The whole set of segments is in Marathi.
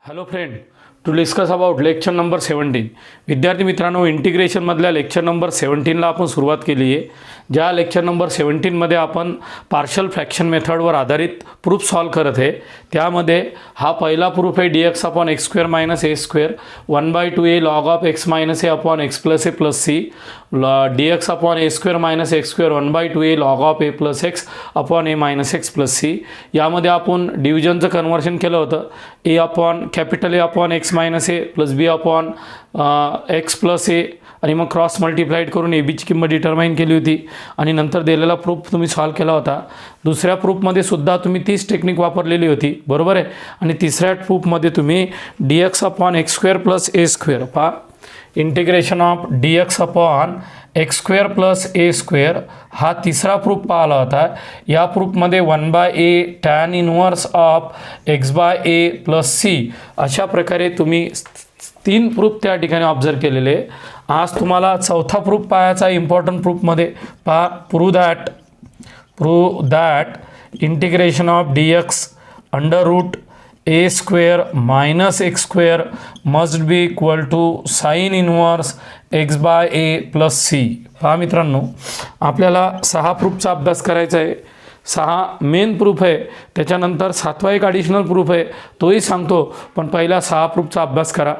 Hello friend, to discuss about lecture number 17. विद्यार्थी मित्रांनो, इंटिग्रेशनमधल्या लेक्चर नंबर 17ला आपण सुरुवात केली आहे. ज्या लेक्चर नंबर 17मध्ये आपण पार्शल फ्रॅक्शन मेथडवर आधारित प्रूफ सॉल्व करत आहे. त्यामध्ये हा पहिला प्रूफ आहे dx upon x square minus a square 1/2a log of x minus a upon x plus a plus c dx upon a square minus x square 1/2a log of a plus x upon a minus x plus c. यामध्ये आपण डिव्हिजनचं कन्व्हर्शन केलं होतं. A upon capital a upon x minus a plus b upon x plus a आणि मग क्रॉस मल्टिप्लाइड करून ए बीची किंमत डिटरमाइन केली होती आणि नंतर दिलेला प्रूफ तुम्ही सॉल्व केला होता. दुसऱ्या प्रूफमध्ये सुद्धा तुम्ही तीच टेक्निक वापरलेली होती, बरोबर आहे. आणि तिसऱ्या प्रूफमध्ये तुम्ही dx upon x square plus a square पहा, integration of dx upon x square plus a square हा तिसरा प्रूफ पाहिला होता. या प्रूफमध्ये 1/a tan inverse of x by a plus c अशा प्रकारे तुम्ही 3 प्रूफ त्या ठिकाणी ऑब्झर्व केलेले. आज तुम्हाला चौथा प्रूफ पाहायचा इम्पॉर्टंट प्रूफमध्ये पहा, prove that integration of dx under root a square minus x square must be equal to sine inverse x by a plus c. पहा मित्रांनो, आपल्याला 6 प्रूफचा अभ्यास करायचा आहे. 6 मेन प्रूफ आहे, त्याच्यानंतर 7वा एक ॲडिशनल प्रूफ आहे, तोही सांगतो. पण पहिला 6 प्रूफचा अभ्यास करा.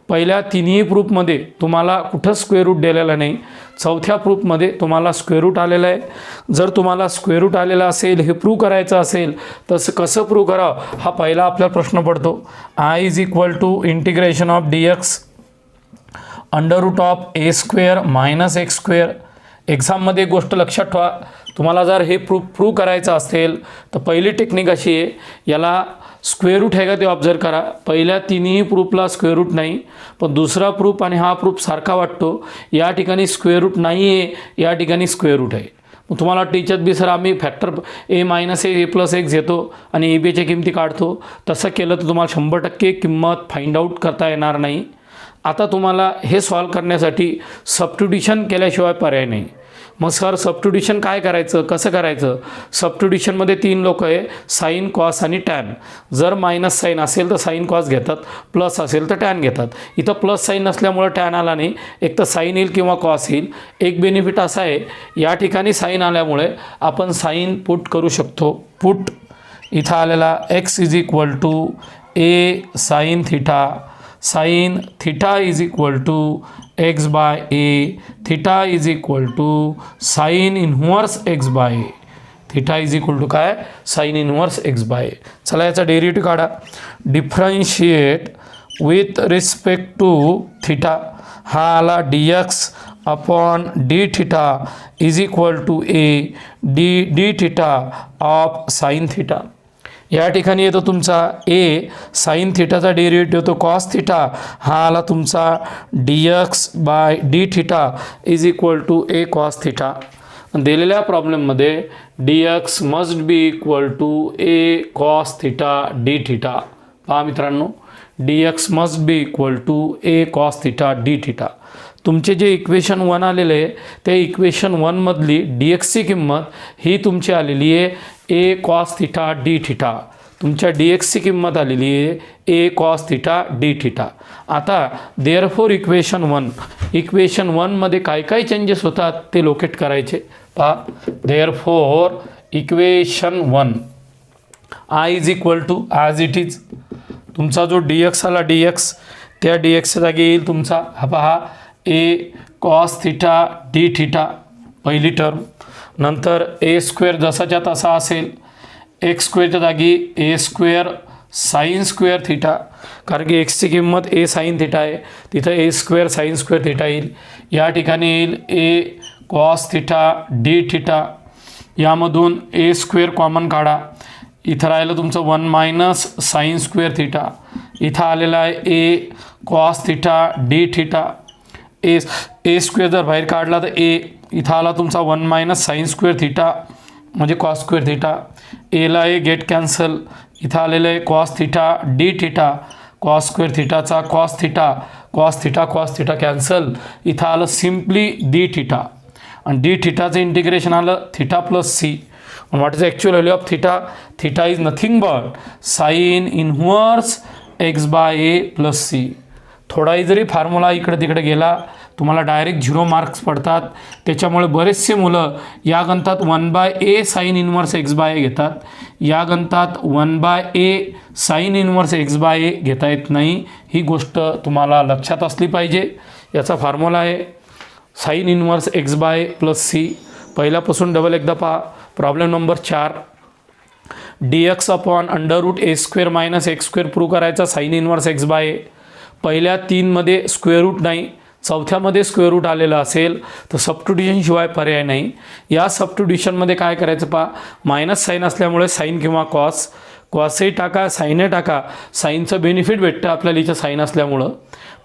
पहिल्या 3ही प्रूफमध्ये तुम्हाला कुठं स्क्वेअर रूट दिलेला नाही. चौथ्या प्रूफमध्ये तुम्हाला स्क्वेअर रूट आलेला आहे. जर तुम्हाला स्क्वेअर रूट आलेला असेल, हे प्रूव्ह करायचं असेल तर कसं प्रूव्ह करावं हा पहिला आपल्याला प्रश्न पडतो. I is equal to integration of dx under root of a square minus x square. एक्झाममध्ये एक गोष्ट लक्षात ठेवा, तुम्हाला जर हे प्रूव्ह करायचं असेल तर पहिली टेक्निक अशी आहे, याला स्क्वेअर रूट आहे का ते ऑब्झर्व करा. पहिल्या 3ही प्रूफला स्क्वेअर रूट नाही, पण दुसरा प्रूफ आणि हा प्रूफ सारखा वाटतो. या ठिकाणी स्क्वेअर रूट नाही आहे, या ठिकाणी स्क्वेअर रूट आहे. मग तुम्हाला टीचर बी सर आम्ही factor A minus a plus x घेतो आणि ए बीच्या किमती काढतो. तसं केलं तर तुम्हाला 100% किंमत फाइंड आउट करता येणार नाही. आता तुम्हाला हे सॉल्व करण्यासाठी सबस्टिट्यूशन केल्याशिवाय पर्याय नाही. मग सर सबस्टिट्यूशन काय करायचं, कसं करायचं? सबस्टिट्यूशनमध्ये 3 लोक आहे, साईन, कॉस आणि टॅन. जर मायनस साईन असेल तर साईन कॉस घेतात, प्लस असेल तर टॅन घेतात. इथं प्लस साईन नसल्यामुळं टॅन आला नाही, एक तर साईन येईल किंवा कॉस येईल. एक बेनिफिट असा आहे, या ठिकाणी साईन आल्यामुळे आपण साईन पुट करू शकतो. पुट इथं आलेला x is equal to a sine theta. Sine theta is equal to x by a. Theta is equal to sine inverse x by a. Theta is equal to काय? Sine inverse x by a. चला याचा डेरिव्हेटिव्ह काढा. Differentiate with respect to theta. हा आला dx upon d theta is equal to a d theta of sine theta. या ठिकाणी येतो तुमचा ए साइन थिटाचा डेरिव्हेटिव्ह होतो कॉस थिटा. हा आला तुमचा dx by d theta is equal to a cos theta. दिलेल्या प्रॉब्लेममध्ये dx must be equal to a cos theta d theta. पहा मित्रांनो, dx must be equal to a cos theta d theta. तुमचे जे इक्वेशन 1 आलेले आहे त्या इक्वेशन 1मधली dxची किंमत ही तुमची आलेली आहे a cos theta d theta. तुमच्या dxची किंमत आलेली आहे a cos theta d theta. आता देअरफॉर इक्वेशन 1मध्ये काय काय चेंजेस होतात ते लोकेट करायचे. पहा, therefore equation 1 I is equal to as it is तुमचा जो dx आला dx त्या dxच्या जागी येईल तुमचा हा पहा ए कॉस थिटा डी थिटा पहिली टर्म. नंतर ए स्क्वेअर जसाच्या तसा असेल, एक्स स्क्वेअरच्या जागी ए स्क्वेअर साइन स्क्वेअर थिटा, कारण की एक्सची किंमत ए साइन थिटा आहे, तिथं ए स्क्वेअर साइन स्क्वेअर थिटा येईल. या ठिकाणी येईल ए कॉस थिटा डी थिटा. यामधून ए स्क्वेअर कॉमन काढा, इथं राहिलं तुमचं 1 मायनस साइन स्क्वेअर थिटा. इथं आलेलं आहे a cos theta d theta. A square जर बाहेर काढला तर ए इथं आला तुमचा 1 मायनस साइन स्क्वेअर थिटा म्हणजे कॉस स्क्वेअर थिटा. एला ए गेट कॅन्सल. इथं आलेलं आहे cos theta d theta. Cos square थिटाचा cos theta, cos theta cos theta cancel. इथं आलं सिम्पली डी थिटा आणि डी थिटाचं इंटिग्रेशन आलं theta plus c. What is actual value of theta? Theta is nothing but sine inverse x by a plus c. थोडाही जरी फॉर्म्युला इकडे तिकडे गेला तुम्हाला डायरेक्ट 0 मार्क्स पडतात. त्याच्यामुळे बरेचसे मुलं या गणितात 1/a sine inverse x by a घेतात. या गणितात 1/a sine inverse x by a घेता येत नाही. ही गोष्ट तुम्हाला लक्षात असली पाहिजे. याचा फॉर्म्युला आहे sine inverse x by plus c. पहिल्यापासून डबल एकदा पहा. Problem number 4, dx upon under root a square minus x square prove करायचा sine inverse x by a. पहिल्या 3मध्ये स्क्वेअर रूट नाही, चौथ्यामध्ये स्क्वेअर रूट आलेलं असेल तर सबस्टिट्यूशनशिवाय पर्याय नाही. या सबस्टिट्यूशनमध्ये काय करायचं पहा. मायनस साईन असल्यामुळे साईन किंवा कॉस, कॉसही टाका साईनही टाका. साईनचं बेनिफिट भेटतं आपल्याला इथं साईन असल्यामुळं.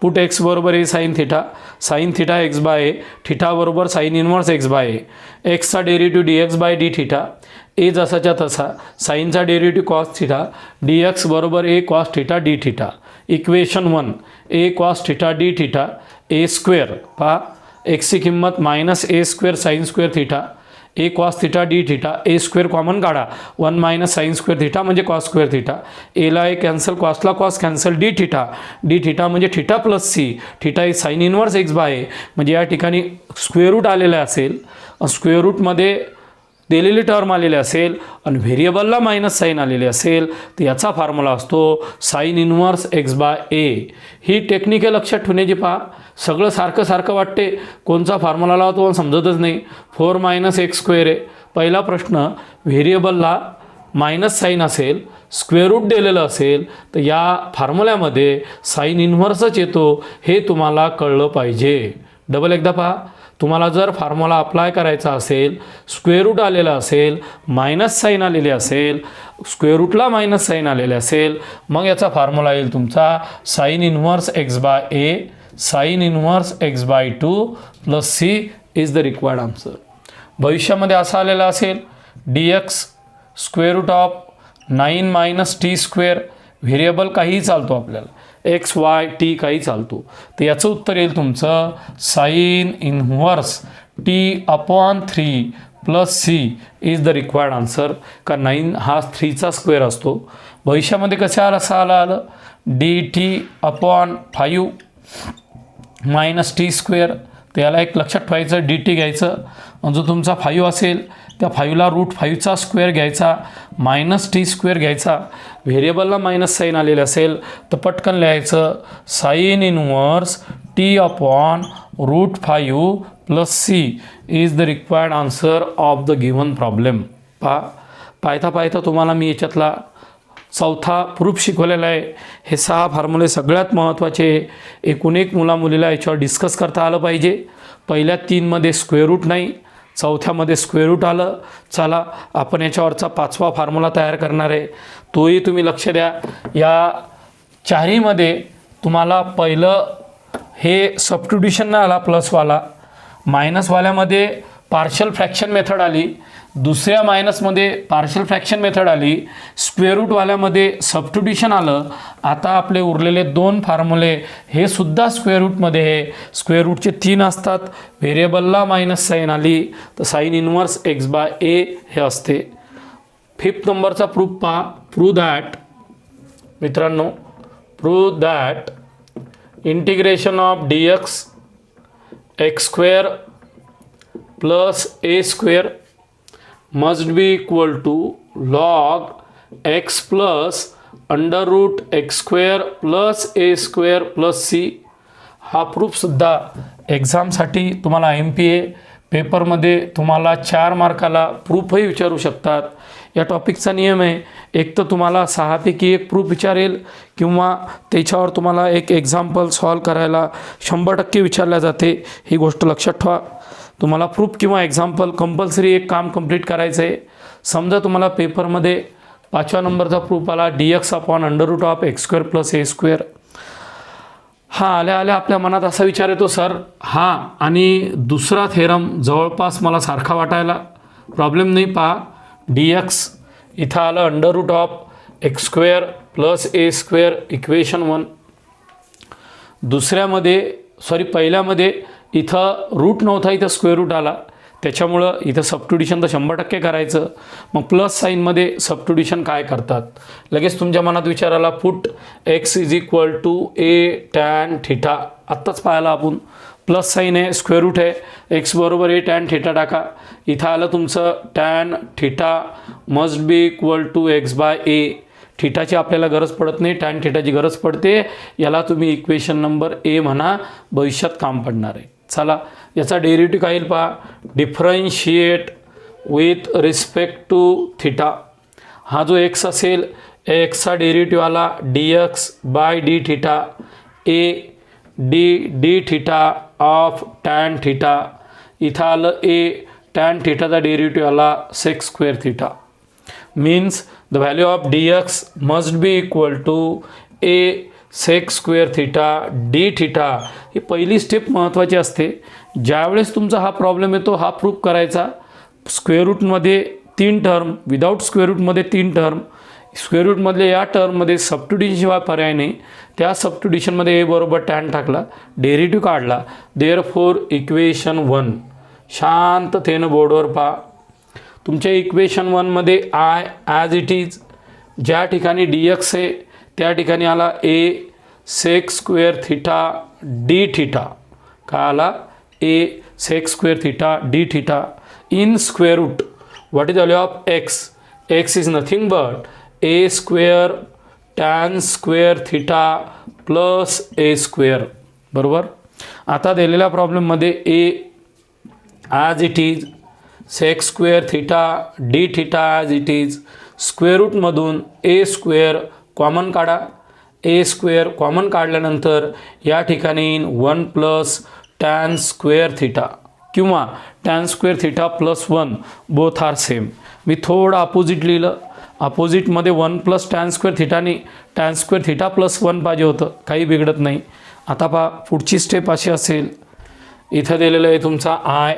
पुट एक्स बरोबर a sine theta, sine theta x by a, theta बरोबर sine inverse x by a. एक्सचा derivative d x by d theta, a जसाच्या तसा. साईनचा derivative cos theta, d x बरोबर a cos theta d theta. Equation 1, a cos theta d theta a square. पहा एक्सची किंमत minus a square sine square theta, a cos theta d theta. A square common काढा, 1 मायनस साईन स्क्वेअर थिटा म्हणजे कॉस स्क्वेअर थिटा. एला ए कॅन्सल, कॉसला cos cancel, d theta. D theta म्हणजे theta plus c. Theta is sine inverse x by a. म्हणजे या ठिकाणी स्क्वेअर रूट आलेलं असेल, स्क्वेअर रूटमध्ये दिलेली टर्म आलेली असेल आणि व्हेरिएबलला मायनस साईन आलेली असेल तर याचा फॉर्म्युला असतो sine inverse x by A. He technique लक्षात ठेवण्याची. पहा सगळं सारखं सारखं वाटते, कोणचा फॉर्म्युला लावतो समजतच नाही. 4 मायनस एक्स स्क्वेअर आहे. पहिला प्रश्न, व्हेरिएबलला मायनस साईन असेल, स्क्वेअर रूट दिलेलं असेल तर या फॉर्म्युल्यामध्ये साईन इन्व्हर्सच येतो, हे तुम्हाला कळलं पाहिजे. डबल एकदा पहा. तुम्हाला जर फॉर्म्युला अप्लाय करायचा असेल, स्क्वेअर रूट आलेला असेल, मायनस साईन आलेले असेल, स्क्वेअर रूटला मायनस साईन आलेले असेल, मग याचा फॉर्म्युला येईल तुमचा sine inverse x by a, sine inverse x by 2 plus c is the required answer. भविष्यामध्ये असं आलेलं असेल d x square root of 9 minus t square. Variable काहीही चालतो आपल्याला, एक्स वाय टी काही चालतो. तर याचं उत्तर येईल तुमचं sine inverse t upon 3 plus c is the required answer. का 9 हा 3चा स्क्वेअर असतो. भविष्यामध्ये कसं आलं, असं आलं D T upon 5 minus t square. तर याला एक लक्षात ठेवायचं, डी टी घ्यायचं आणि जो तुमचा 5 असेल त्या 5ला रूट 5चा स्क्वेअर घ्यायचा, मायनस टी स्क्वेअर घ्यायचा. व्हेरिएबलला मायनस साईन आलेलं असेल तर पटकन लिहायचं sine inverse t upon root 5 plus c is the required answer of the given problem. पाहता तुम्हाला मी याच्यातला चौथा प्रूफ शिकवलेला आहे. हे 6 फॉर्म्युले सगळ्यात महत्त्वाचे. एकूण एक मुलीला याच्यावर डिस्कस करता आलं पाहिजे. पहिल्या 3मध्ये स्क्वेअर रूट नाही, चौथ्यामध्ये स्क्वेअर रूट आलं. चला आपण याच्यावरचा 5वा फॉर्म्युला तयार करणार आहे, तोही तुम्ही लक्ष द्या. या 4मध्ये तुम्हाला पहिलं हे सबस्टिट्यूशन नाही आला प्लसवाला, मायनसवाल्यामध्ये पार्शल फ्रॅक्शन मेथड आली, दुसऱ्या मायनसमध्ये पार्शल फ्रॅक्शन मेथड आली, स्क्वेअर रूटवाल्यामध्ये सबस्टिट्यूशन आलं. आता आपले उरलेले 2 फॉर्म्युले हे सुद्धा स्क्वेअर रूटमध्ये आहे. स्क्वेअर रूटचे 3 असतात. व्हेरिएबलला मायनस साईन आली तर साईन इन्व्हर्स एक्स बाय ए हे असते. 5th नंबरचा प्रूफ पहा. प्रूव्ह दॅट मित्रांनो, prove that integration of d x x square plus a square must be equal to log x plus under root x square plus a square plus c. हा प्रूफसुद्धा एक्झामसाठी तुम्हाला MPA पेपरमध्ये तुम्हाला 4 मार्काला प्रूफही विचारू शकतात. या टॉपिकचा नियम आहे, एक तर तुम्हाला 6 पैकी 1 प्रूफ विचारेल किंवा त्याच्यावर तुम्हाला एक एक्झाम्पल सॉल्व करायला 100% विचारल्या जाते. ही गोष्ट लक्षात ठेवा. तुम्हाला प्रूफ किंवा एक्झाम्पल कंपल्सरी एक काम कंप्लीट करायचं आहे. समजा तुम्हाला पेपरमध्ये 5व्या नंबरचा प्रूफ आला d x upon under root of x square plus a square. हा आल्या आपल्या मनात असा विचार येतो, सर हा आणि दुसरा थेरम जवळपास मला सारखा वाटायला. प्रॉब्लेम नाही. पहा डी एक्स इथं आलं under root of x square plus a square equation 1. दुसऱ्यामध्ये पहिल्यामध्ये इथं रूट नव्हता, इथं स्क्वेअर रूट आला. त्याच्यामुळं इथं सबस्टिट्यूशन तर 100% करायचं. मग प्लस साईनमध्ये सबस्टिट्यूशन काय करतात, लगेच तुमच्या मनात विचार आला, put x is equal to a tan theta. आत्ताच पाहिला आपण, प्लस साईन आहे, स्क्वेअर रूट आहे, एक्स बरोबर ए टॅन थिटा टाका. इथं आलं तुमचं tan theta must be equal to x by a. थिटाची आपल्याला गरज पडत नाही, टॅन थिटाची गरज पडते. याला तुम्ही इक्वेशन नंबर ए म्हणा, भविष्यात काम पडणार आहे. चला याचा डेरिव्हेटिव्ह काय येईल पहा, differentiate with respect to theta. हा जो एक्स असेल, एक्सचा डेरिव्हेटिव्ह आला d x by d theta a d theta of tan theta. इथं आलं ए टॅन थिटाचा डेरिव्हेटिव्ह आला sec square theta. Means the value of d x must be equal to a sec square theta d theta. ही पहिली स्टेप महत्त्वाची असते. ज्यावेळेस तुमचा हा प्रॉब्लेम येतो, हा प्रूफ करायचा. स्क्वेअर रूटमध्ये 3 टर्म, विदाऊट स्क्वेअर रूटमध्ये 3 टर्म, स्क्वेअर रूटमधल्या या टर्ममध्ये सबस्टिट्यूशनशिवाय पर्याय नाही. त्या सबस्टिट्यूशनमध्ये ए बरोबर टॅन टाकला, डेरिव्हेटिव्ह काढला. देअरफॉर इक्वेशन 1 शांततेनं बोर्डवर पहा. तुमच्या इक्वेशन 1मध्ये आय ॲज इट इज, ज्या ठिकाणी डी एक्स आहे त्या ठिकाणी आला a sec square theta d theta. काय आला, a sec square theta d theta in square root. What is value of x, x is nothing but a square tan square theta plus a square. बरोबर. आता दिलेल्या प्रॉब्लेममध्ये a as it is sec square theta d theta as it is. Square रूटमधून A square common काढा. ए स्क्वेअर कॉमन काढल्यानंतर या ठिकाणी 1 प्लस टॅन स्क्वेअर थिटा किंवा tan square theta plus 1 both are same. मी थोडं अपोजिट लिहिलं. अपोजिटमध्ये 1 प्लस टॅन स्क्वेअर थिटाने टॅन स्क्वेअर थिटा प्लस 1 पाहिजे होतं, काही बिघडत नाही. आता पहा पुढची स्टेप अशी असेल. इथं दिलेलं आहे तुमचा आय,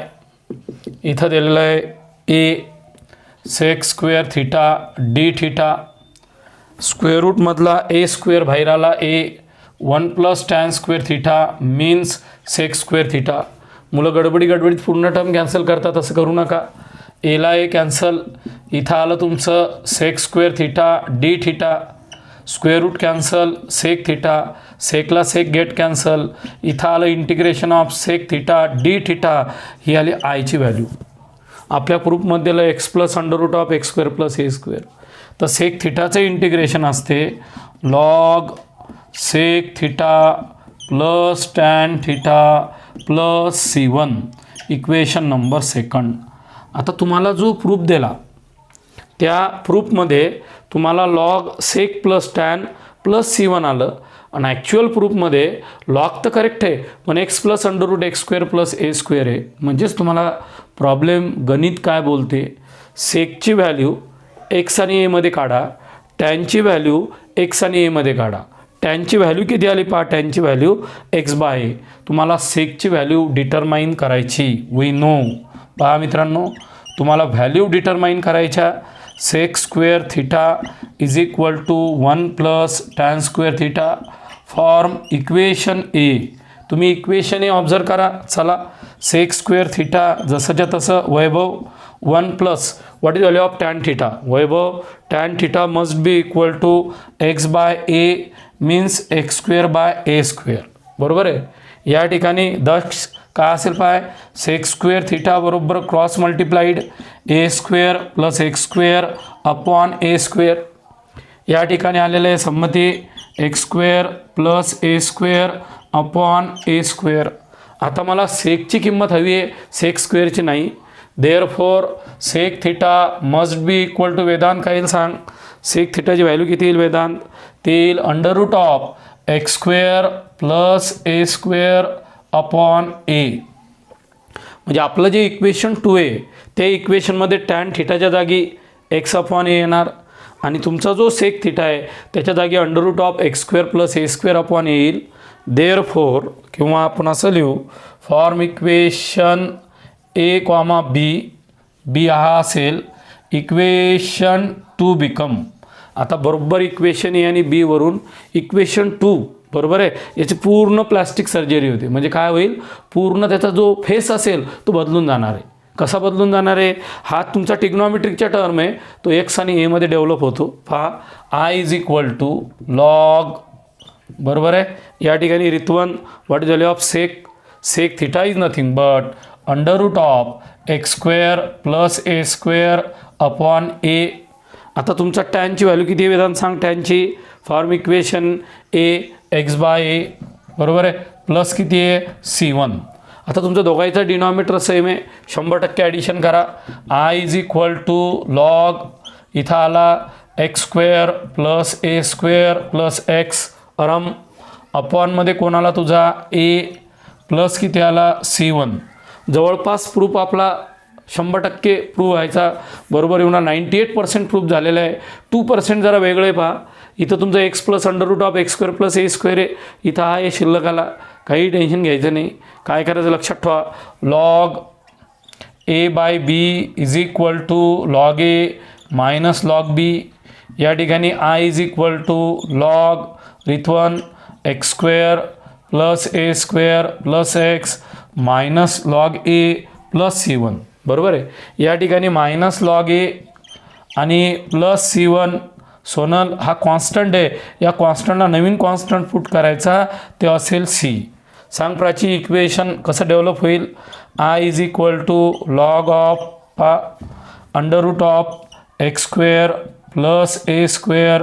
इथं दिलेलं आहे a sec square theta d theta. Square रूटमधला ए स्क्वेअर बाहेर आला, a 1 plus tan square theta means sec square theta. मुलं गडबडीत पूर्ण टर्म कॅन्सल करतात, असं करू नका. एला ए कॅन्सल, इथं आलं तुमचं sec square theta d theta, square root cancel, sec theta, सेकला सेक गेट कॅन्सल. इथं आलं integration of sec theta d theta. ही आली आयची व्हॅल्यू. आपल्या प्रूफमध्येला x plus under root of x square plus a square. तर सेक थिटाचं इंटिग्रेशन असते log sec theta plus tan theta plus C1, equation number 2. आता तुम्हाला जो प्रूफ दिला त्या प्रूफमध्ये तुम्हाला log sec plus tan plus C1 आलं आणि ॲक्च्युअल प्रूफमध्ये लॉग तर करेक्ट आहे, पण x plus under root x square plus a square आहे. म्हणजेच तुम्हाला प्रॉब्लेम गणित काय बोलते, सेकची व्हॅल्यू एक्स आणि एमध्ये काढा, टॅनची व्हॅल्यू एक्स आणि एमध्ये काढा. टॅनची व्हॅल्यू किती आली पहा, टॅनची व्हॅल्यू एक्स बाय ए. तुम्हाला सेकची व्हॅल्यू डिटरमाइन करायची. We know. पहा मित्रांनो, तुम्हाला व्हॅल्यू डिटरमाइन करायच्या. Sec square theta is equal to 1 plus tan square theta form equation a. तुम्ही इक्वेशन ए ऑब्झर्व करा. चला, सेक स्क्वेअर थिटा जसंच्या तसं. Vaibhav 1 plus what is value of tan theta. Vaibhav tan theta must be equal to x by a means x square by a square. बरोबर आहे. या ठिकाणी दक्ष काय असेल पाय, सेक स्क्वेअर थिटा बरोबर cross multiplied a square plus x square upon a square. या ठिकाणी आलेलं आहे संमती x square plus a square upon a square. आता मला सेकची किंमत हवी आहे, सेक स्क्वेअरची नाही. Therefore sec theta must be equal to, Vedant काय येईल सांग, सेक थिटाची व्हॅल्यू किती येईल वेदांत, ते येईल under root of x square plus a square upon a. म्हणजे आपलं जे इक्वेशन 2 आहे त्या इक्वेशनमध्ये टॅन थिटाच्या जागी एक्स अपॉन ए येणार आणि तुमचा जो सेक थिटा आहे त्याच्या जागी under root of x square plus a square upon a येईल. देअरफॉर किंवा आपण असं लिहू, form equation a comma b, b हा असेल इक्वेशन 2 बिकम. आता बरोबर इक्वेशन ए आणि बी वरून इक्वेशन 2 बरोबर आहे, याची पूर्ण प्लास्टिक सर्जरी होते. म्हणजे काय होईल, पूर्ण त्याचा जो फेस असेल तो बदलून जाणार आहे. कसा बदलून जाणार आहे, हा तुमचा ट्रिग्नॉमेट्रिकचा टर्म आहे, तो एक्स आणि एमध्ये डेव्हलप होतो. पहा I is equal to log, बरोबर आहे. या ठिकाणी Ritwan what is value of sec theta is nothing but under root of x square plus a square upon a. आता तुमचा टॅनची व्हॅल्यू किती आहे वेदांत सांग. टॅनची form equation a x by a, बरोबर आहे, प्लस किती आहे C1. आता तुमचं दोघांचं डिनॉमिनेटर सेम आहे, 100% ॲडिशन करा. I is equal to log इथं आला x square plus a square plus x um अपॉनमध्ये कोणाला तुझा ए प्लस किती आला C1. जवळपास प्रूफ आपला 100% प्रूफ व्हायचा, बरोबर येऊन 98% प्रूफ झालेला आहे. 2% जरा वेगळे पहा. इथं तुमचं x plus under root of x square plus a square आहे, इथं हा ए शिल्लक आला. काही टेन्शन घ्यायचं नाही. काय करायचं लक्षात ठेवा, log a by b is equal to log a minus log b. या ठिकाणी I is equal to log Ritwan x square plus a square plus x minus log a plus C1, बरोबर आहे. या ठिकाणी मायनस लॉग ए आणि प्लस C1. सोनल हा कॉन्स्टंट आहे, या कॉन्स्टंटला नवीन कॉन्स्टंट पुट करायचा, ते असेल C. सांग प्राची इक्वेशन कसं डेव्हलप होईल. I is equal to log of under root of x square plus a square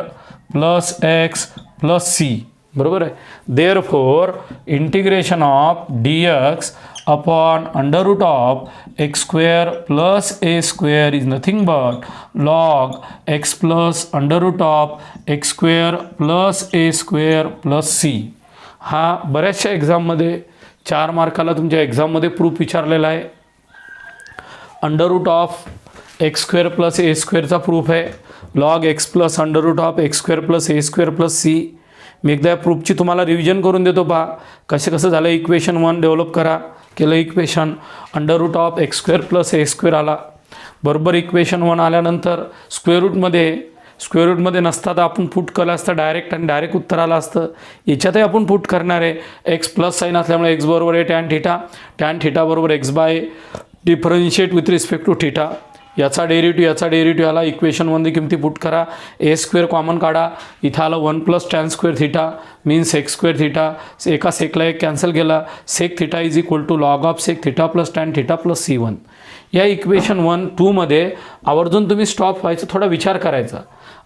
plus x plus C, बरोबर आहे. Therefore integration of dx upon under root of x square plus a square is nothing but log x plus under root of x square plus a square plus C. हा बऱ्याचशा एक्झाममध्ये 4 मार्काला तुमच्या एक्झाममध्ये प्रूफ विचारलेला आहे. Under root of x square plus a स्क्वेअरचा प्रूफ आहे. Log x plus under root of x square plus a square plus C. मी एकदा या प्रूफची तुम्हाला रिव्हिजन करून देतो. पहा कसं झालं. इक्वेशन 1 डेव्हलप करा, केलं equation under root of x square plus a square आला, बरोबर. इक्वेशन 1 आल्यानंतर स्क्वेअर रूटमध्ये नसता तर आपण पुट केलं असतं डायरेक्ट, आणि डायरेक्ट उत्तर आलं असतं. याच्यातही आपण पुट करणार आहे. एक्स प्लस साईन असल्यामुळे एक्स बरोबर आहे टॅन थिटा बरोबर x by differentiate with respect to theta. याचा डेरिव्हेटिव्ह आला. इक्वेशन 1 किमती पुट करा. ए स्क्वेअर कॉमन काढा. इथं आलं 1 plus tan square theta means x square theta. एका सेकला एक कॅन्सल केला. Sec theta is equal to log of sec theta plus tan theta plus C1. या इक्वेशन 1-2मध्ये आवर्जून तुम्ही स्टॉप व्हायचं, थोडा विचार करायचा.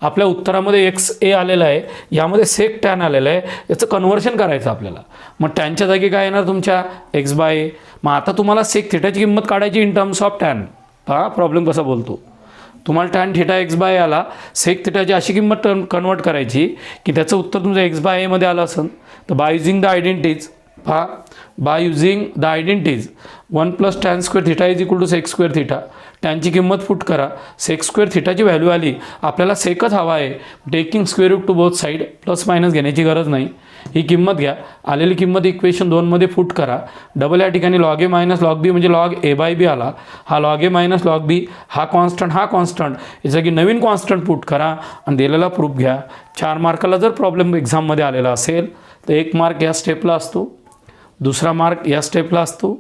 आपल्या उत्तरामध्ये एक्स ए आलेला आहे, यामध्ये सेक टॅन आलेलं आहे, याचं कन्व्हर्शन करायचं आपल्याला. मग टॅनच्या जागी काय येणार तुमच्या एक्स बाय. मग आता तुम्हाला सेक थिटाची किंमत काढायची इन टर्म्स ऑफ टॅन. हा प्रॉब्लेम कसा बोलतो. तुम्हाला टॅन थिटा एक्स बाय आला, सेक थिटाची अशी किंमत कन्वर्ट करायची की त्याचं उत्तर तुमचं एक्स बाय एमध्ये आलं असेल. तर बाय युझिंग द आयडेंटिटीज, पहा by using the identities 1 plus tan square theta is equal to sec square theta. टॅनची किंमत पुट करा. सेक स्क्वेअर थिटाची व्हॅल्यू आली, आपल्याला सेकच हवा आहे. Taking square root two both side, plus minus घेण्याची गरज नाही. ही किंमत घ्या. आलेली किंमत इक्वेशन 2मध्ये पुट करा. डबल या ठिकाणी लॉग ए मायनस लॉग बी म्हणजे लॉग ए बाय बी आला. हा लॉग ए मायनस लॉग बी, हा कॉन्स्टंट याच्या की नवीन कॉन्स्टंट पुट करा आणि दिलेला प्रूफ घ्या. 4 मार्काला जर प्रॉब्लेम एक्झाममध्ये आलेला असेल तर 1 मार्क या स्टेपला असतो, 2रा मार्क या स्टेपला असतो,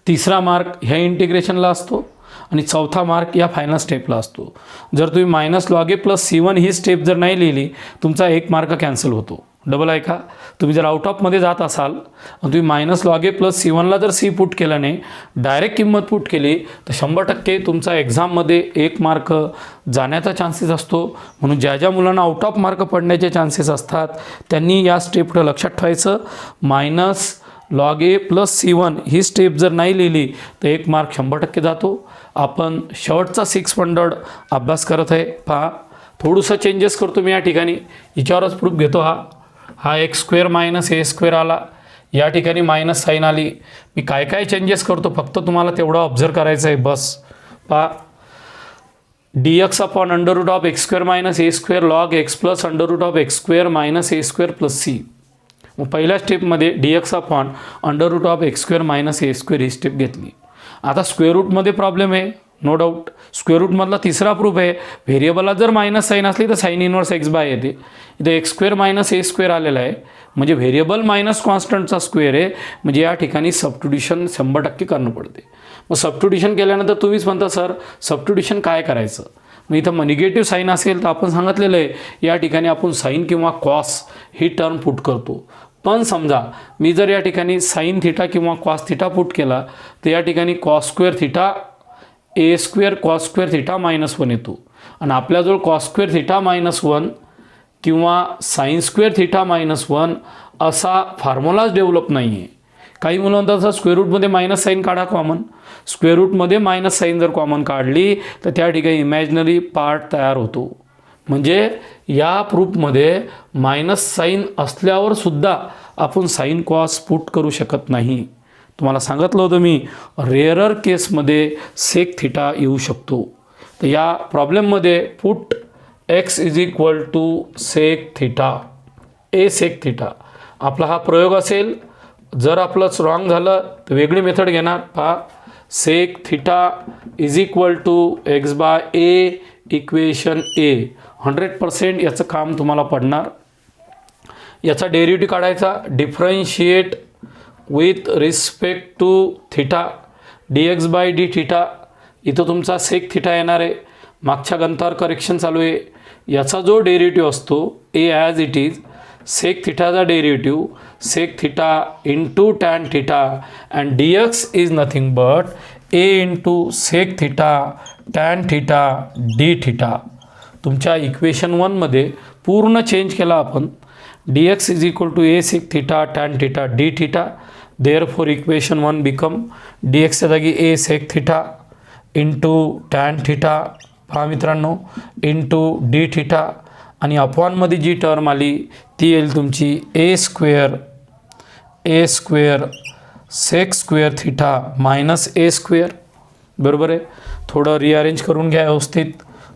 3रा मार्क ह्या इंटिग्रेशनला असतो आणि 4था मार्क या फायनल स्टेपला असतो. जर तुम्ही minus log a plus C1 he step जर नाही लिहिली, तुमचा 1 मार्क कॅन्सल होतो. डबल आहे का. तुम्ही जर आउट ऑफमध्ये जात असाल आणि तुम्ही मायनस लॉग ए प्लस C1ला जर C पुट केला नाही, डायरेक्ट किंमत पुट केली तर 100% तुमचा एक्झाममध्ये 1 मार्क जाण्याचा चान्सेस असतो. म्हणून ज्या मुलांना आउट ऑफ मार्क पडण्याचे चान्सेस असतात त्यांनी या स्टेपकडे लक्षात ठेवायचं. Minus log a plus C1 he step जर नाही लिहिली तर 1 मार्क 100% जातो. आपण शेवटचा 600 अभ्यास करत आहे. पहा थोडंसं चेंजेस करतो मी या ठिकाणी, याच्यावरच प्रूफ घेतो. हा x square minus a square आला, या ठिकाणी मायनस साईन आली. मी काय चेंजेस करतो फक्त तुम्हाला तेवढं ऑब्झर्व करायचं आहे बस. पहा dx upon under root of x square minus a square log x plus under root of x square minus a square plus C. मग पहिल्या स्टेपमध्ये dx upon under root of x square minus a square ही स्टेप घेतली. आता स्क्वेअर रूटमध्ये प्रॉब्लेम आहे, नो डाऊट. स्क्वेअर रूटमधला 3रा प्रूफ आहे. व्हेरिएबलला जर मायनस साईन असली तर साईन इनवर्स एक्स बाय येते. इथं x square minus a square आलेला आहे, म्हणजे व्हेरिएबल मायनस कॉन्स्टंटचा स्क्वेअर आहे, म्हणजे या ठिकाणी सबस्टिट्यूशन 100% करणं पडते. मग सबस्टिट्यूशन केल्यानंतर तुम्हीच म्हणता सर सबस्टिट्यूशन काय करायचं. मग इथं निगेटिव्ह साईन असेल तर आपण सांगितलेलं आहे या ठिकाणी आपण साईन किंवा कॉस ही टर्म पुट करतो. पण समजा मी जर या ठिकाणी साईन थिटा किंवा कॉस थिटा पुट केला तर या ठिकाणी cos square theta a square cos square theta -1 येतो. आणि आपल्याजवळ कॉस स्क्वेअर थिटा -1 किंवा साईन स्क्वेअर थिटा -1 असा फॉर्म्युलाच डेव्हलप नाही आहे. काही मुलं म्हणतात सर स्क्वेअर रूटमध्ये मायनस साईन काढा कॉमन. स्क्वेअर रूटमध्ये मायनस साईन जर कॉमन काढली तर त्या ठिकाणी इमॅजिनरी पार्ट तयार होतो. म्हणजे या प्रूफमध्ये मायनस साईन असल्यावर सुद्धा आपण साईन कॉस पुट करू शकत नाही. तुम्हाला सांगितलं होतं मी रेअरर केसमध्ये सेक थिटा येऊ शकतो. तर या प्रॉब्लेममध्ये पुट x = सेक थिटा ए सेक थिटा आपला हा प्रयोग असेल. जर आपलं रॉंग झालं तर वेगळी मेथड घेणार. पहा सेक थिटा =x/a इक्वेशन ए 100% याचं काम तुम्हाला पडणार. याचा डेरिव्हेटिव्ह काढायचा differentiate with respect to theta dx/d theta. इथं तुमचा सेक थिटा येणार आहे. मागच्या गणितावर करेक्शन चालू आहे. याचा जो डेरिव्हेटिव्ह असतो a as it is sec थिटाचा derivative sec theta into tan theta and dx is nothing but a into sec theta tan theta d theta. तुमच्या इक्वेशन 1मध्ये पूर्ण चेंज केला आपण. dx = a sec theta tan theta d theta. Therefore equation 1 become dxच्या जागी a sec theta into tan theta पहा मित्रांनो इंटू डी थिटा आणि अपॉनमध्ये जी टर्म आली ती येईल तुमची a square sec square theta -a square. बरोबर आहे. थोडं रिअरेंज करून घ्या व्यवस्थित.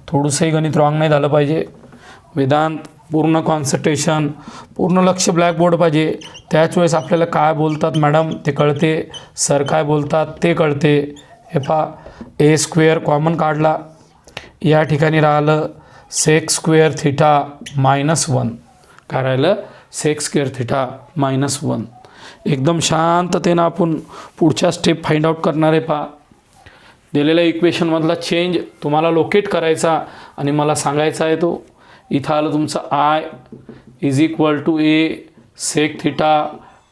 थोडंसंही गणित रॉंग नाही झालं पाहिजे. वेदांत पूर्ण कॉन्सन्ट्रेशन पूर्ण लक्ष ब्लॅकबोर्ड पाहिजे. त्याच वेळेस आपल्याला काय बोलतात मॅडम ते कळते, सर काय बोलतात ते कळते. हे पहा a स्क्वेअर कॉमन काढला. या ठिकाणी राहिलं सेक स्क्वेअर थिटा -1. काय राहिलं सेक स्क्वेअर थिटा -1. एकदम शांततेनं आपण पुढच्या स्टेप फाइंड आउट करणार आहे. पहा दिलेल्या इक्वेशनमधला चेंज तुम्हाला लोकेट करायचा आणि मला सांगायचा आहे तो. इथं आलं तुमचं I = a sec theta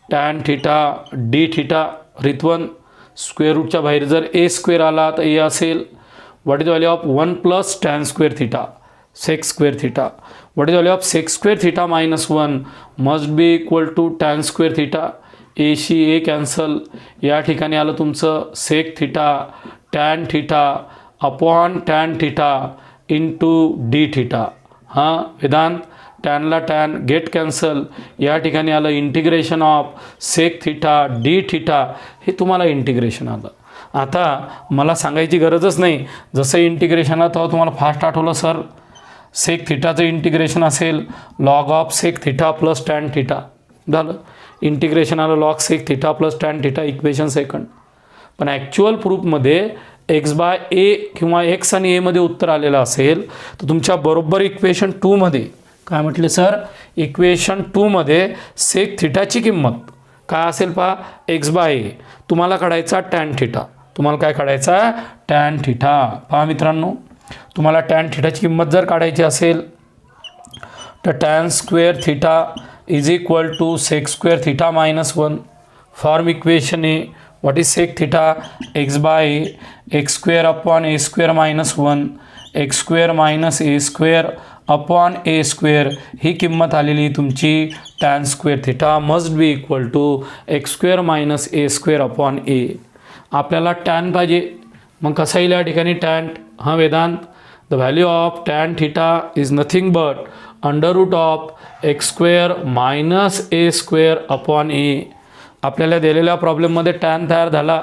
tan theta d theta. Ritwan square रूटच्या बाहेर जर a स्क्वेअर आला तर a असेल. What is value of 1 + tan square theta sec square theta. What is value of sec square theta -1 must be equal to tan square theta. a शी a कॅन्सल. या ठिकाणी आलं तुमचं sec theta tan theta upon tan theta into d theta. हां वेदांत टॅनला टॅन गेट कॅन्सल. या ठिकाणी आलं integration of sec theta d theta. हे तुम्हाला इंटिग्रेशन आलं. आता मला सांगायची गरजच नाही. जसं इंटिग्रेशन आलं तेव्हा तुम्हाला फास्ट आठवलं सर सेक थिटाचं इंटिग्रेशन असेल log of sec theta plus tan theta. झालं इंटिग्रेशन आलं log sec theta plus tan theta equation second. पण ॲक्च्युअल प्रूफमध्ये x/a किंवा x आणि a मध्ये उत्तर आलेलं असेल तर तुमच्या बरोबर इक्वेशन 2मध्ये काय म्हटले सर इक्वेशन 2मध्ये सेक थिटाची किंमत काय असेल पहा x/a. तुम्हाला काढायचा टॅन थिटा. तुम्हाला काय काढायचा टॅन थिटा. पहा मित्रांनो तुम्हाला टॅन थिटाची किंमत जर काढायची असेल तर tan square theta = sec square theta -1. Form equation a what is sec theta x/a x square upon a square -1 x square -a square upon a square. ही किंमत आलेली तुमची tan square theta must be equal to x square -a square upon a. आपल्याला टॅन पाहिजे. मग कसं येईल या ठिकाणी टॅन. हां Vedant the value of tan theta is nothing but √ of x square -a square upon a. आपल्याला दिलेल्या प्रॉब्लेममध्ये टॅन तयार झाला.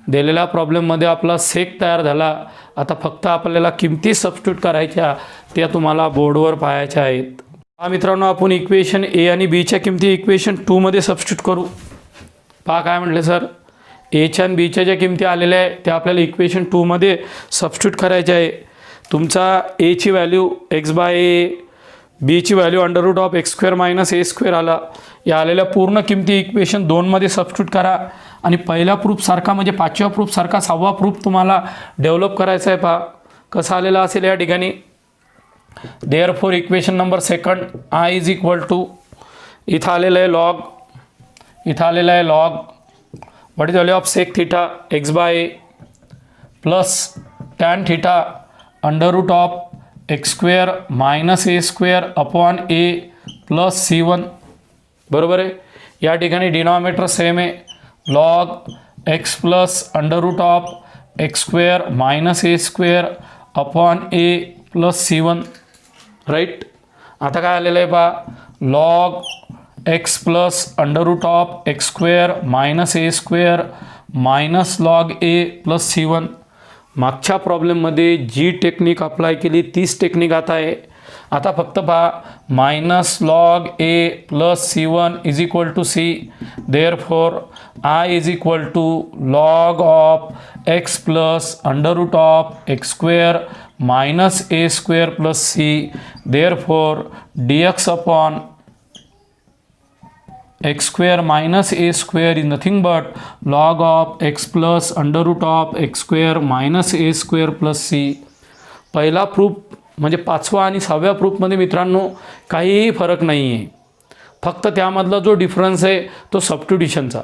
दिलेल्या प्रॉब्लेममध्ये आपला सेक तयार झाला. आता फक्त आपल्याला किमती सबस्टिट्यूट करायच्या त्या तुम्हाला बोर्डवर पाहायच्या आहेत. हा मित्रांनो आपण इक्वेशन ए आणि बीच्या किमती इक्वेशन 2मध्ये सबस्टिट्यूट करू. पहा काय म्हटले सर एच्या आणि बीच्या ज्या किमती आलेल्या आहे त्या आपल्याला इक्वेशन 2मध्ये सबस्टिट्यूट करायच्या आहे. तुमचा एची व्हॅल्यू x/a बीची value √ of x square -a square आला. या आलेल्या पूर्ण किमती इक्वेशन 2मध्ये सबस्टिट्यूट करा आणि पहिल्या प्रूफसारखा म्हणजे पाचव्या प्रूफसारखा सहावा प्रूफ तुम्हाला डेव्हलप करायचा आहे. पहा कसा आलेला असेल या ठिकाणी. Therefore equation number second I is equal to, इथं आलेलं आहे लॉग, इथं आलेलं आहे log what is value of sec theta x by a plus tan theta under root of x square minus a square upon a plus C1. बरोबर आहे. या ठिकाणी डिनॉमिनेटर सेम आहे. Log x plus under root of x square minus a square upon a plus C1. Right. आता काय आलेलं आहे पहा, log x plus under root of x square minus a square minus log a plus C1. मागच्या प्रॉब्लेममध्ये जी टेक्निक अप्लाय केली तीच टेक्निक आता आहे. आता फक्त पहा, minus log a plus C1 is equal to c. Therefore I is equal to log of x plus under root of x square minus a square plus c. Therefore dx upon x square minus a square is nothing but log of x plus under root of x square minus a square plus c. पहिला प्रूफ म्हणजे पाचवा आणि सहाव्या प्रूफमध्ये मित्रांनो काहीही फरक नाही आहे. फक्त त्यामधला जो डिफरन्स आहे तो सबस्टिट्यूशनचा.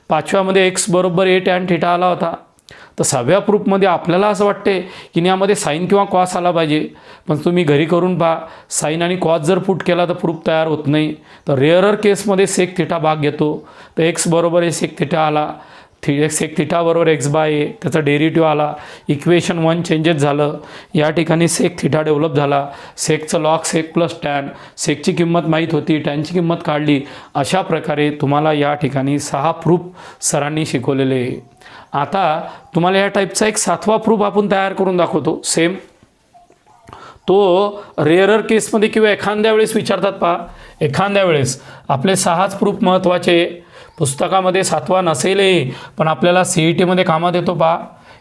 पाचव्यामध्ये एक्स बरोबर ए टॅन थिटा आला होता, तर सहाव्या प्रूफमध्ये आपल्याला असं वाटते की यामध्ये साईन किंवा कॉस आला पाहिजे, पण तुम्ही घरी करून पहा, साईन आणि कॉस जर पुट केला तर प्रूफ तयार होत नाही. तर रेअरर केसमध्ये सेक थिटा भाग घेतो. तर एक्स बरोबर ए सेक थिटा आला, सेक थिटा बरोबर एक्स बाय ए, त्याचा डेरिव्हेटिव्ह आला, इक्वेशन 1 चेंजेस झालं. या ठिकाणी सेक थिटा डेव्हलप झाला. सेकचं लॉग सेक प्लस टॅन, सेकची किंमत माहीत होती, टॅनची किंमत काढली. अशा प्रकारे तुम्हाला या ठिकाणी 6 प्रूफ सरांनी शिकवलेले आहे. आता तुम्हाला या टाईपचा एक 7वा प्रूफ आपण तयार करून दाखवतो. सेम तो रेअरर केसमध्ये किंवा एखाद्या वेळेस विचारतात. पहा, एखाद्या वेळेस आपले 6च प्रूफ महत्त्वाचे. पुस्तकामध्ये 7वा नसेलही पण आपल्याला CETमध्ये कामात येतो. पहा,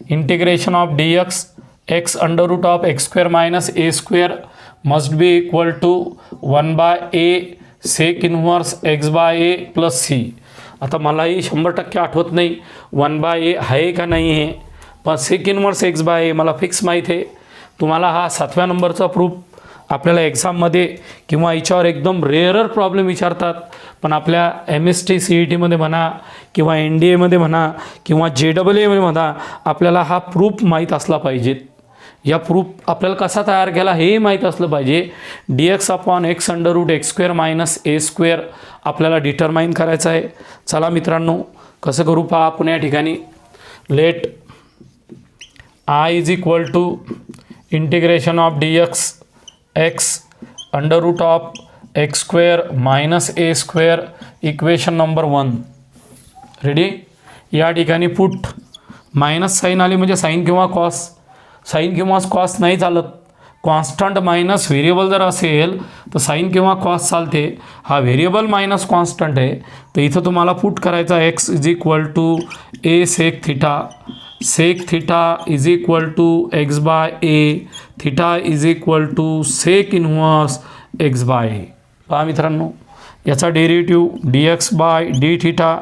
integration of dx x under root of x square minus a square must be equal to 1/a sec inverse x by a plus c. आता मलाही 100% आठवत नाही 1/a आहे का नाही आहे, पण सेक इन्व्हर्स एक्स बाय ए मला फिक्स माहीत आहे. तुम्हाला हा 7व्या नंबरचा प्रूफ आपल्याला एक्झाममध्ये किंवा याच्यावर एकदम रेअरर प्रॉब्लेम विचारतात, पण आपल्या MST CETमध्ये म्हणा किंवा NDAमध्ये म्हणा किंवा JEEमध्ये म्हणा, आपल्याला हा प्रूफ माहीत असला पाहिजे. या प्रूफ आपल्याला कसा तयार केला हेही माहीत असलं पाहिजे. dx upon x under root x square minus a square आपल्याला डिटरमाइन करायचं आहे. चला मित्रांनो कसं करू पहा आपण या ठिकाणी. Let I is equal to integration of dx x under root of x square minus a square equation number 1. Ready. या ठिकाणी पुट मायनस साईन आली म्हणजे साईन किंवा कॉस. साईन किंवा कॉस नाही चालत. कॉन्स्टंट मायनस व्हेरिएबल जर असेल तर साईन किंवा कॉस चालते. हा व्हेरिएबल मायनस कॉन्स्टंट आहे, तर इथं तुम्हाला पुट करायचा x is equal to a sec theta. Sec theta is equal to x by a, theta is equal to sec inverse x by a. पहा मित्रांनो, याचा derivative dx by d theta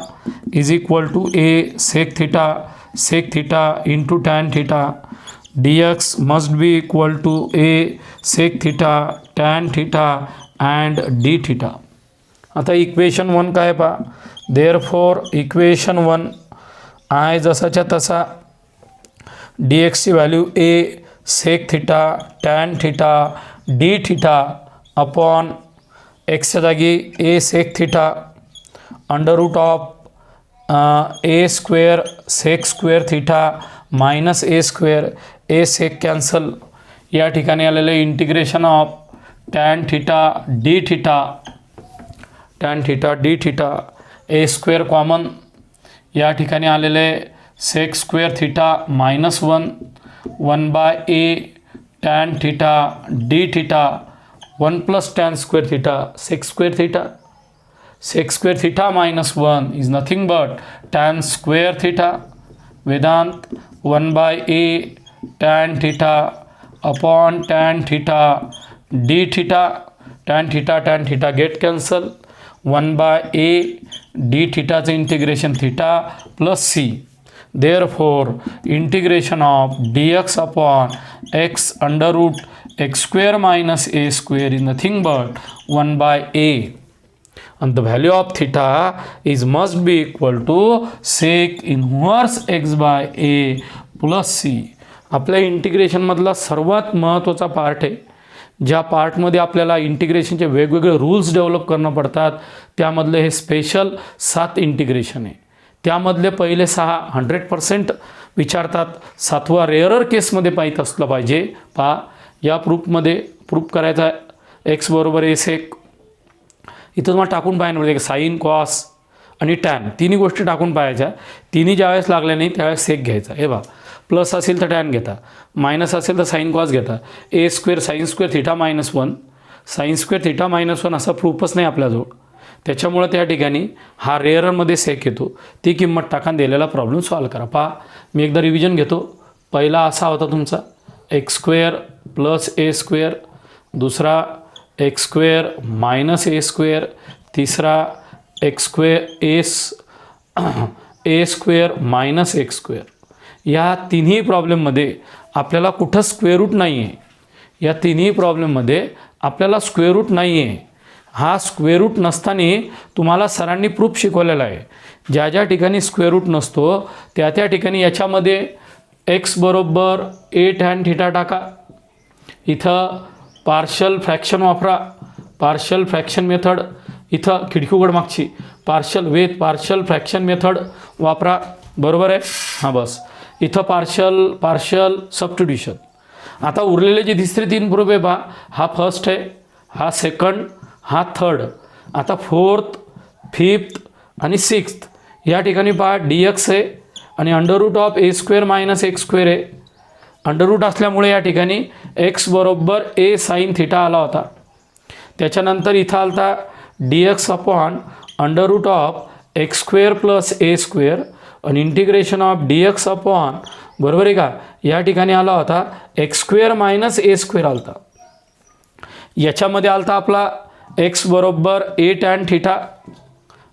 is equal to a sec theta into tan theta. dx must be equal to a sec theta tan theta and d theta. आता इक्वेशन 1 काय पहा. देअरफॉर इक्वेशन 1 आय जसाच्या तसा dx ची value a sec theta tan theta d theta upon एक्सच्या जागी a sec theta under root of a square sec square theta minus a square. A sec cancel. या ठिकाणी आलेले integration of tan theta d theta a square common. या ठिकाणी आलेले sec square theta minus 1/a tan theta d theta 1 plus tan square theta sec square theta minus 1 is nothing but tan square theta. वेदांत 1/a tan theta upon tan theta d theta. Tan theta get cancel. 1/a d थिटाचं integration theta plus c. Therefore, integration of dx upon x under root x square minus a square is nothing but 1 by a. And the value of theta is must be equal to sec inverse x by a plus c. आपल्या इंटिग्रेशनमधला सर्वात महत्त्वाचा पार्ट आहे. ज्या पार्टमध्ये आपल्याला इंटिग्रेशनचे वेगवेगळे रूल्स डेव्हलप करणं पडतात त्यामधले हे स्पेशल 7 इंटिग्रेशन आहे. त्यामधले पहिले 6 100% विचारतात. 7वा रेअरर केसमध्ये पाहिजे असलं पाहिजे. पहा या प्रूफमध्ये प्रूफ करायचा एक्स बरोबर ए सेक. इथं तुम्हाला टाकून पाहायला मिळते साईन कॉस आणि टॅन तिन्ही गोष्टी टाकून पाहायच्या. तिन्ही ज्यावेळेस लागल्या नाही त्यावेळेस सेक घ्यायचा. हे बघा प्लस असेल तर टॅन घेता, मायनस असेल तर साईन कॉस घेता. A square sine square theta -1 sine square theta -1 असा प्रूफच नाही आपल्याजवळ. त्याच्यामुळे त्या ठिकाणी हा रेअरमध्ये सेक येतो. ती किंमत टाकून दिलेला प्रॉब्लेम सॉल्व करा. पहा मी एकदा रिव्हिजन घेतो. पहिला असा होता तुमचा x square plus a square, दुसरा x square minus a square, तिसरा एक्स स्क्वेअर ए स्क्वेअर मायनस एक्स स्क्वेअर. या तिन्ही प्रॉब्लेममध्ये आपल्याला कुठं स्क्वेअर रूट नाही आहे. या तिन्ही प्रॉब्लेममध्ये आपल्याला स्क्वेअर रूट नाही आहे. हा स्क्वेअर रूट नसताना तुम्हाला सरांनी प्रूफ शिकवलेला आहे. ज्या ज्या ठिकाणी स्क्वेअर रूट नसतो त्या त्या ठिकाणी याच्यामध्ये एक्स बरोबर ए टॅन थिटा टाका. इथं पार्शल फ्रॅक्शन वापरा, पार्शल फ्रॅक्शन मेथड. इथं खिडकी उघड मागची पार्शल फ्रॅक्शन मेथड वापरा. बरोबर आहे. हां बस इथं पार्शल सबस्टिट्यूशन. आता उरलेले जे तिसरे 3 प्रूफ आहे पहा, हा फर्स्ट आहे, हा सेकंड, हा थर्ड. आता 4th 5th आणि 6th या ठिकाणी पहा डी एक्स आहे आणि under root of a square minus x square आहे. अंडर रूट असल्यामुळे या ठिकाणी एक्स बरोबर ए साईन थिटा आला होता. त्याच्यानंतर इथं आलता d x upon under root of x square plus a square आणि integration of d x upon बरोबर आहे का या ठिकाणी आला होता x square minus a square आलता. याच्यामध्ये आलता आपला एक्स बरोबर ए टॅन थिटा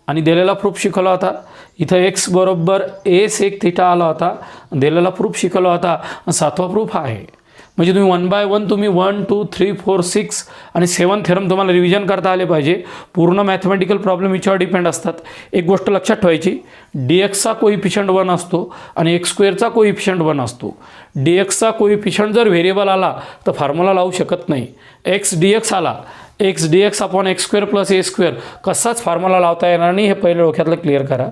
आणि दिलेला प्रूफ शिकवला होता. इथं एक्स बरोबर ए सेक थिटा आला होता, दिलेला प्रूफ शिकवला होता. 7वा प्रूफ आहे. म्हणजे तुम्ही 1 by 1 तुम्ही 1 2 3 4 6 आणि 7 थेरम तुम्हाला रिव्हिजन करता आले पाहिजे. पूर्ण मॅथमॅटिकल प्रॉब्लेम याच्यावर डिपेंड असतात. एक गोष्ट लक्षात ठेवायची, डी एक्सचा कोइफिशियंट 1 असतो आणि एक्स स्क्वेअरचा कोइफिशियंट 1 असतो. डी एक्सचा कोइफिशियंट जर व्हेरिएबल आला तर फॉर्म्युला लावू शकत नाही. एक्स डी एक्स आला, x d x upon x square plus a square कसाच फॉर्म्युला लावता येणार नाही. हे पहिले डोक्यातलं क्लिअर करा.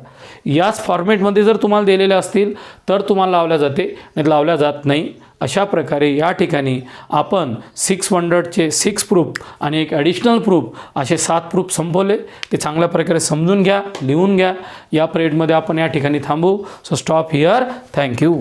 याच फॉर्मॅटमध्ये जर तुम्हाला दिलेले असतील तर तुम्हाला लावल्या जाते, नाही लावल्या जात नाही. अशा प्रकारे या ठिकाणी आपण 600चे 6 प्रूफ आणि एक ॲडिशनल प्रूफ असे 7 प्रूफ संपवले. ते चांगल्या प्रकारे समजून घ्या, लिहून घ्या. या पिरियडमध्ये आपण या ठिकाणी थांबू. So stop here. थँक्यू.